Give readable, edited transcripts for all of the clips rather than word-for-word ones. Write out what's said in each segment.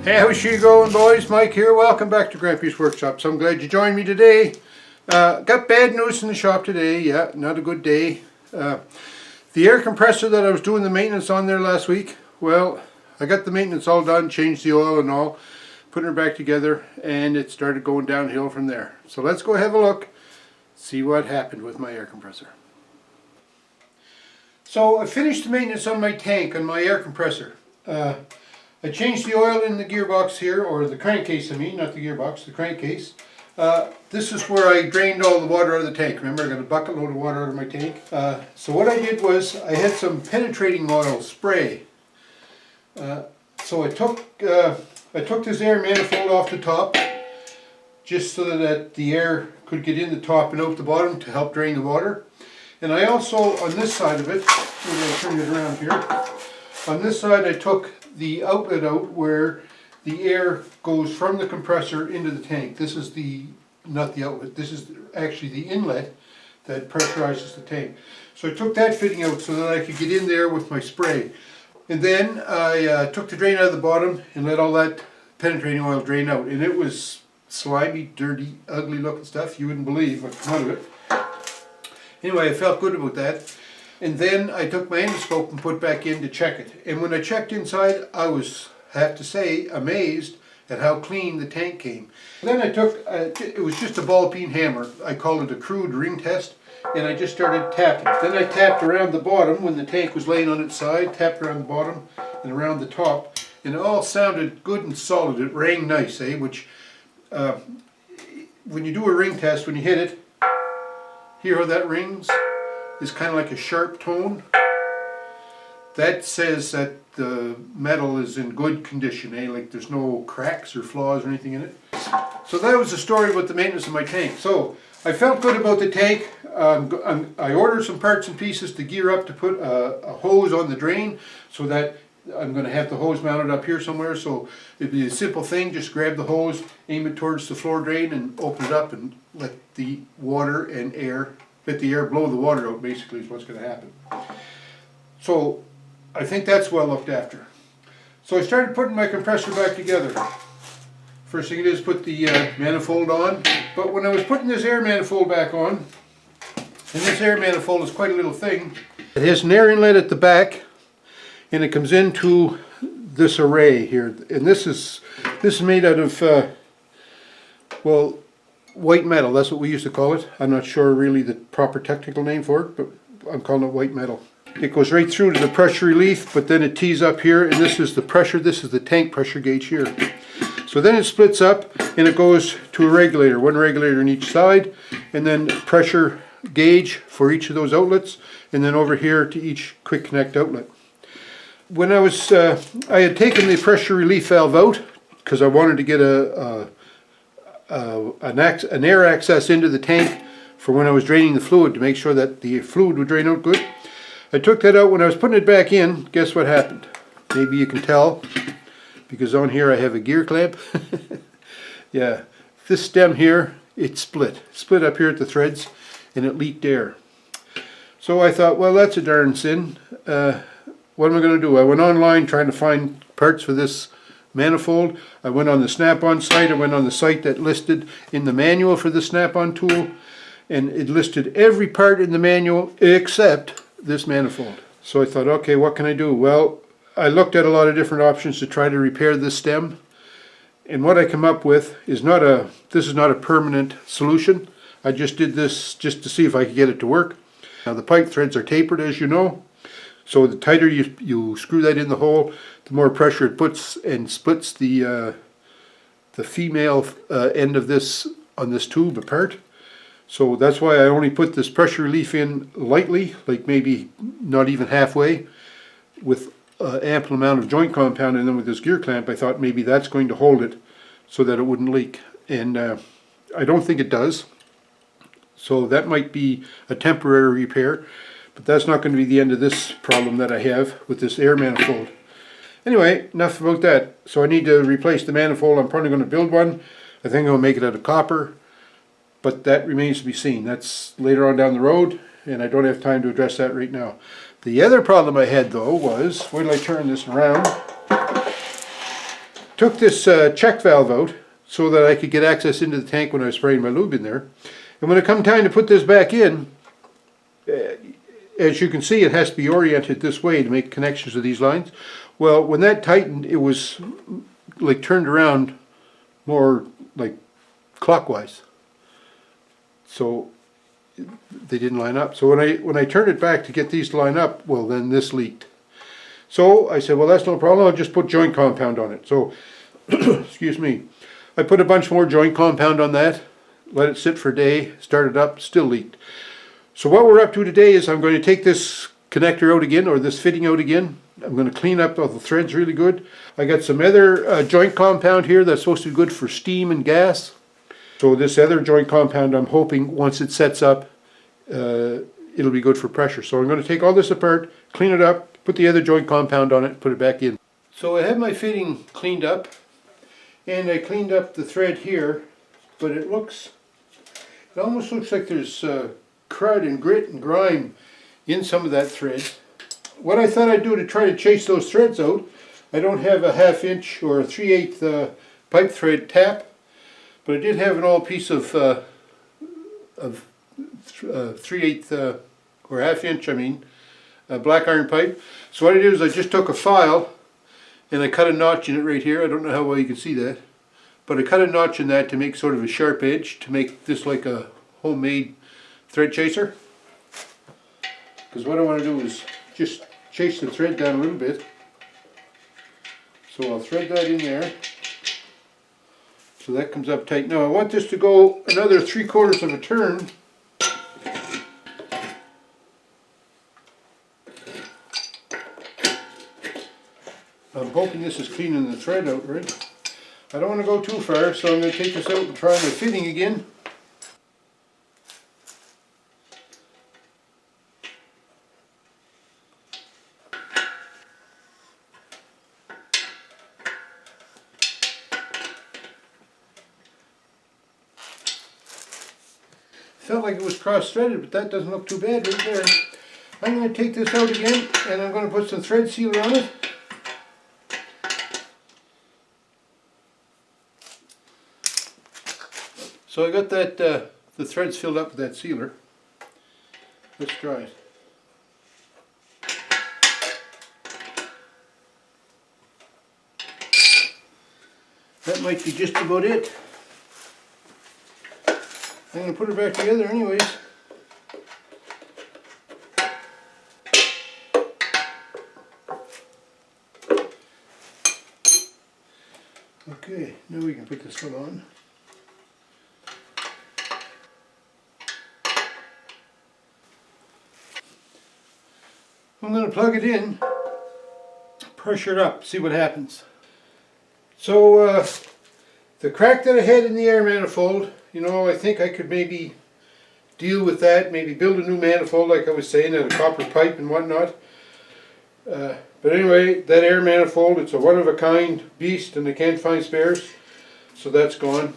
Hey, how's she going, boys? Mike here. Welcome back to Grampie's Workshop. So I'm glad you joined me today. Got bad news in the shop today. Yeah, not a good day. The air compressor that I was doing the maintenance on there last week, well, I got the maintenance all done, changed the oil and all, putting her back together, and it started going downhill from there. So let's go have a look, see what happened with my air compressor. So I finished the maintenance on my tank, on my air compressor. I changed the oil in the gearbox here, or the crankcase I mean, not the gearbox, the crankcase. This is where I drained all the water out of the tank. Remember, I got a bucket load of water out of my tank. So what I did was, I had some penetrating oil spray. So I took this air manifold off the top, just so that the air could get in the top and out the bottom to help drain the water. And I also, on this side of it, I'm going to turn it around here. On this side I took the outlet out where the air goes from the compressor into the tank. This is not the outlet, this is actually the inlet that pressurizes the tank. So I took that fitting out so that I could get in there with my spray. And then I took the drain out of the bottom and let all that penetrating oil drain out. And it was slimy, dirty, ugly looking stuff. You wouldn't believe what came out of it. Anyway, I felt good about that. And then I took my endoscope and put back in to check it. And when I checked inside, I was, have to say, amazed at how clean the tank came. Then I took, it was just a ball peen hammer. I call it a crude ring test. And I just started tapping. Then I tapped around the bottom when the tank was laying on its side, tapped around the bottom and around the top. And it all sounded good and solid. It rang nice, eh? Which, when you do a ring test, when you hit it, hear how that rings? Is kind of like a sharp tone. That says that the metal is in good condition, eh? Like there's no cracks or flaws or anything in it. So that was the story about the maintenance of my tank. So I felt good about the tank. I ordered some parts and pieces to gear up to put a hose on the drain, so that I'm going to have the hose mounted up here somewhere. So it'd be a simple thing, just grab the hose, aim it towards the floor drain and open it up and let the water and air, let the air blow the water out, basically is what's going to happen. So I think that's well looked after. So I started putting my compressor back together. First thing it is, put the manifold on. But when I was putting this air manifold back on, and this air manifold is quite a little thing, it has an air inlet at the back, and it comes into this array here. And this is made out of, well, white metal. That's what we used to call it. I'm not sure really the proper technical name for it, but I'm calling it white metal. It goes right through to the pressure relief, but then it tees up here, and this is the pressure. This is the tank pressure gauge here. So then it splits up and it goes to a regulator, one regulator on each side, and then pressure gauge for each of those outlets, and then over here to each quick connect outlet. When I had taken the pressure relief valve out because I wanted to get an air access into the tank for when I was draining the fluid to make sure that the fluid would drain out good. I took that out. When I was putting it back in, guess what happened? Maybe you can tell, because on here I have a gear clamp. Yeah, this stem here, it split up here at the threads, and it leaked air. So I thought, well, that's a darn sin. What am I going to do? I went online trying to find parts for this manifold. I went on the Snap-on site. I went on the site that listed in the manual for the Snap-on tool, and it listed every part in the manual except this manifold. So I thought, okay, what can I do? Well, I looked at a lot of different options to try to repair this stem, and what I come up with is this is not a permanent solution. I just did this just to see if I could get it to work. Now the pipe threads are tapered, as you know, so the tighter you screw that in the hole, the more pressure it puts and splits the female end of this on this tube apart. So that's why I only put this pressure relief in lightly, like maybe not even halfway, with ample amount of joint compound, and then with this gear clamp I thought maybe that's going to hold it so that it wouldn't leak. And I don't think it does. So that might be a temporary repair, but that's not going to be the end of this problem that I have with this air manifold. Anyway, enough about that. So I need to replace the manifold. I'm probably going to build one. I think I'll make it out of copper, but that remains to be seen. That's later on down the road, and I don't have time to address that right now. The other problem I had though was, wait till I turn this around, took this check valve out so that I could get access into the tank when I was spraying my lube in there. And when it come time to put this back in, as you can see, it has to be oriented this way to make connections to these lines. Well, when that tightened, it was like turned around more like clockwise. So they didn't line up. So when I turned it back to get these to line up, well, then this leaked. So I said, well, that's no problem, I'll just put joint compound on it. So, excuse me, I put a bunch more joint compound on that, let it sit for a day, started up, still leaked. So what we're up to today is I'm going to take this connector out again, or this fitting out again. I'm going to clean up all the threads really good. I got some other joint compound here that's supposed to be good for steam and gas. So this other joint compound, I'm hoping once it sets up, it'll be good for pressure. So I'm going to take all this apart, clean it up, put the other joint compound on it, put it back in. So I have my fitting cleaned up, and I cleaned up the thread here, but it almost looks like there's crud and grit and grime in some of that thread. What I thought I'd do to try to chase those threads out, I don't have a 1/2 inch or a 3/8 pipe thread tap, but I did have an old piece of 3/8 or 1/2 inch, black iron pipe. So what I did is I just took a file and I cut a notch in it right here. I don't know how well you can see that, but I cut a notch in that to make sort of a sharp edge to make this like a homemade thread chaser. Because what I want to do is just chase the thread down a little bit. So I'll thread that in there. So that comes up tight. Now I want this to go another 3/4 of a turn. I'm hoping this is cleaning the thread out right. I don't want to go too far, so I'm going to take this out and try my fitting again. Felt like it was cross-threaded, but that doesn't look too bad right there. I'm going to take this out again, and I'm going to put some thread sealer on it. So I got that the threads filled up with that sealer. Let's try it. That might be just about it. I'm going to put it back together anyways. Okay, now we can put this one on. I'm going to plug it in, pressure it up, see what happens. So the crack that I had in the air manifold, I think I could maybe deal with that, maybe build a new manifold like I was saying, out of copper pipe and whatnot. But anyway, that air manifold, it's a one-of-a-kind beast and I can't find spares, so that's gone.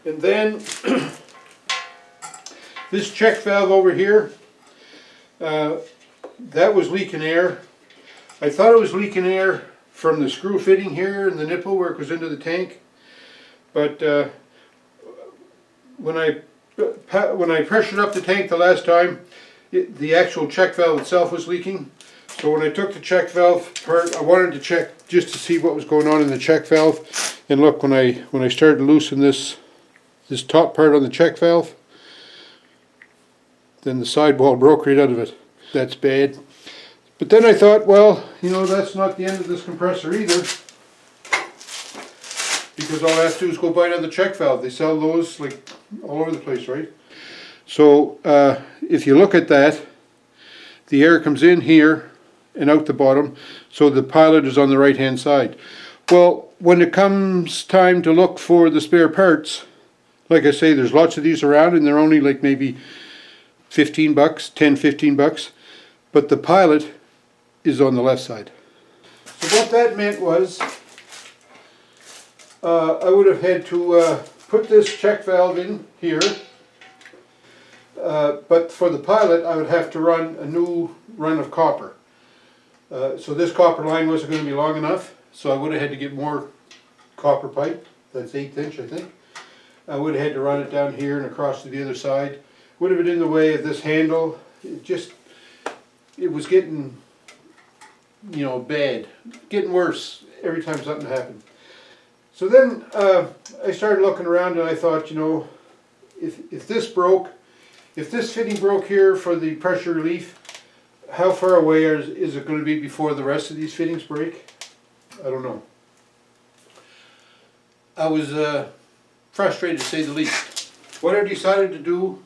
And then this check valve over here, that was leaking air. I thought it was leaking air from the screw fitting here and the nipple where it goes into the tank, but when I pressured up the tank the last time, the actual check valve itself was leaking. So when I took the check valve apart, I wanted to check just to see what was going on in the check valve. And look, when I started to loosen this top part on the check valve, then the sidewall broke right out of it. That's bad. But then I thought, well, that's not the end of this compressor either, because all I have to do is go buy another check valve. They sell those like all over the place, right? So if you look at that, the air comes in here and out the bottom, so the pilot is on the right hand side. Well, when it comes time to look for the spare parts, like I say, there's lots of these around and they're only like maybe 15 bucks, 10, 15 bucks, but the pilot is on the left side. So what that meant was I would have had to put this check valve in here, but for the pilot I would have to run a new run of copper. So this copper line wasn't going to be long enough, so I would have had to get more copper pipe. That's 1/8 inch, I think. I would have had to run it down here and across to the other side. Would have been in the way of this handle. It was getting, you know, bad, getting worse every time something happened. So then I started looking around and I thought, you know, if this broke, if this fitting broke here for the pressure relief, how far away is it going to be before the rest of these fittings break? I don't know. I was frustrated to say the least. What I decided to do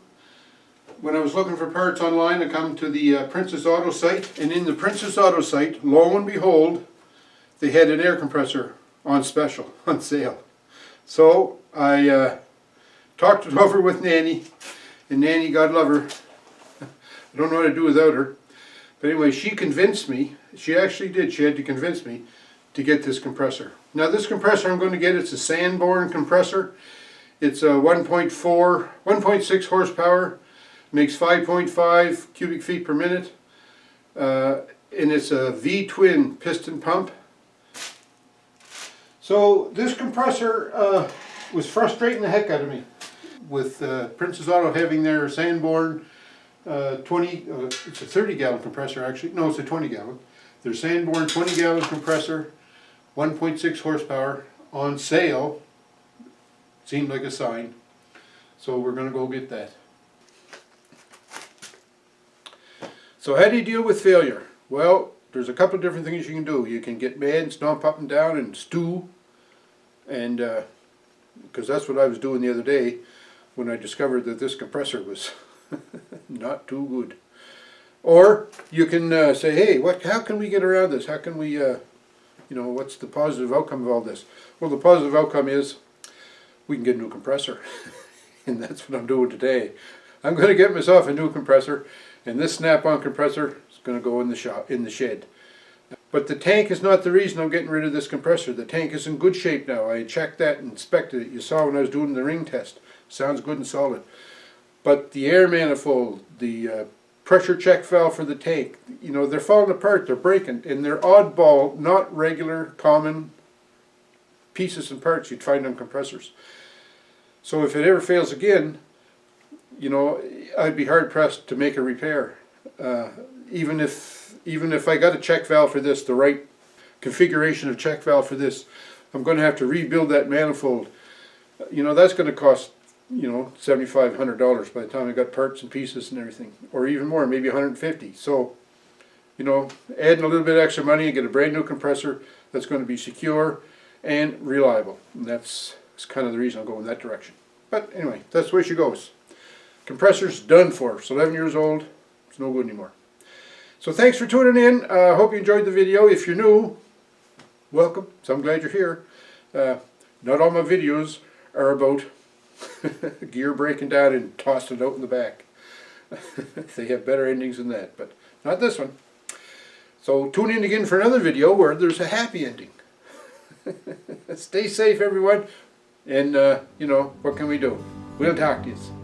when I was looking for parts online, I come to the Princess Auto site, and in the Princess Auto site, lo and behold, they had an air compressor on special, on sale. So I talked it over with Nanny, and Nanny, God love her, I don't know what to do without her. But anyway, she convinced me, she actually did, she had to convince me to get this compressor. Now this compressor I'm going to get, it's a Sanborn compressor. It's a 1.6 horsepower, makes 5.5 cubic feet per minute, and it's a V-twin piston pump. So this compressor was frustrating the heck out of me. With Princess Auto having their Sanborn it's a 30-gallon compressor actually, no, it's a 20-gallon. Their Sanborn 20-gallon compressor, 1.6 horsepower, on sale. Seemed like a sign. So we're going to go get that. So how do you deal with failure? Well, there's a couple of different things you can do. You can get mad and stomp up and down and stew, and because that's what I was doing the other day when I discovered that this compressor was not too good. Or you can say, hey, how can we get around this? How can we, you know, what's the positive outcome of all this? Well, the positive outcome is we can get a new compressor. And that's what I'm doing today. I'm going to get myself a new compressor, and this snap-on compressor is going to go in the shop, in the shed. But the tank is not the reason I'm getting rid of this compressor. The tank is in good shape now. I checked that and inspected it. You saw when I was doing the ring test. Sounds good and solid. But the air manifold, the pressure check valve for the tank, you know, they're falling apart, they're breaking, and they're oddball, not regular, common pieces and parts you'd find on compressors. So if it ever fails again, you know, I'd be hard pressed to make a repair. Even if I got a check valve for this, the right configuration of check valve for this, I'm going to have to rebuild that manifold. You know, that's going to cost, you know, $7,500 by the time I got parts and pieces and everything, or even more, maybe $150. So, you know, adding a little bit extra money and get a brand new compressor that's going to be secure and reliable. And that's kind of the reason I'll go in that direction. But anyway, that's the way she goes. Compressor's done for. It's 11 years old. It's no good anymore. So thanks for tuning in. I hope you enjoyed the video. If you're new, welcome. So I'm glad you're here. Not all my videos are about gear breaking down and tossing it out in the back. They have better endings than that, but not this one. So tune in again for another video where there's a happy ending. Stay safe, everyone, and you know, what can we do? We'll talk to you.